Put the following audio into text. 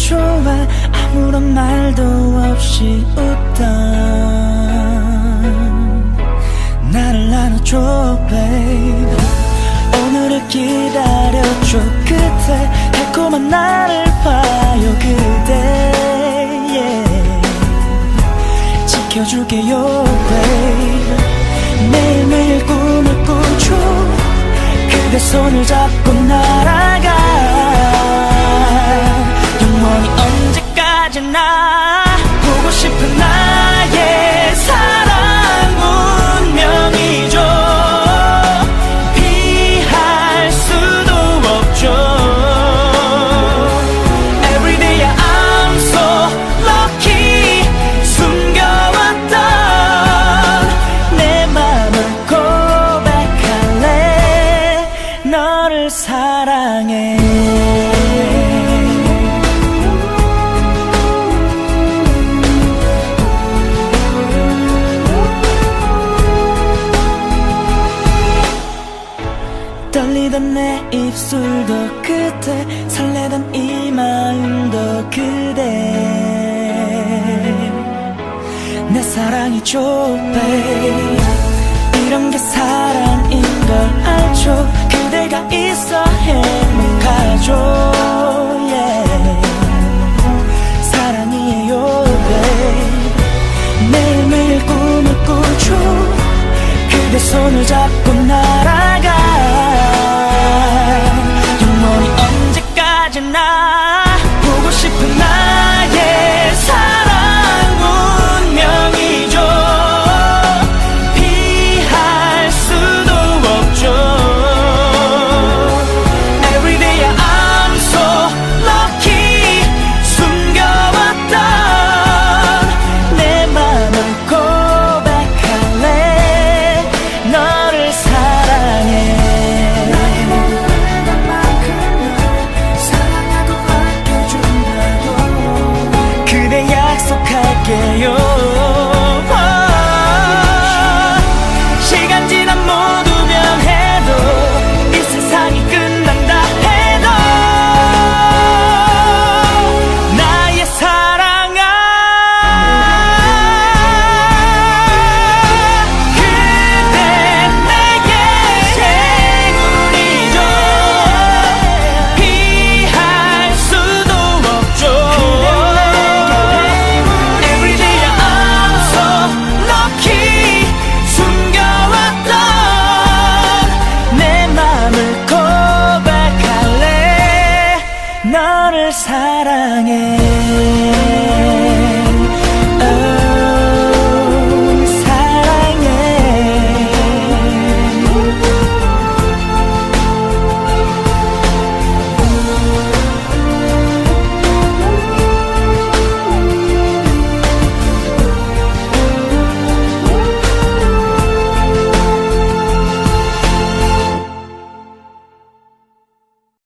좋아 아무런 말도 없이 웃던 나를 안아줘 babe. 오늘을 기다려줘 그대 달콤한 나를 봐요 그대 yeah. 지켜줄게요 babe. 매일매일 꿈을 꾸죠 그대 손을 잡고 날아가 영원히 언제까지나 보고 싶은 나의 사랑 운명이죠. 피할 수도 없죠. Every day I'm so lucky 숨겨왔던 내 맘을 고백할래 너를 사랑해. 떨리던 내 입술도 그대 설레던 이 마음도 그대 내 사랑이죠 babe. 이런 게 사랑인 걸 알죠. 그대가 있어 행복하죠 yeah. 사랑이에요 babe. 매일매일 꿈을 꾸죠 그대 손을 잡고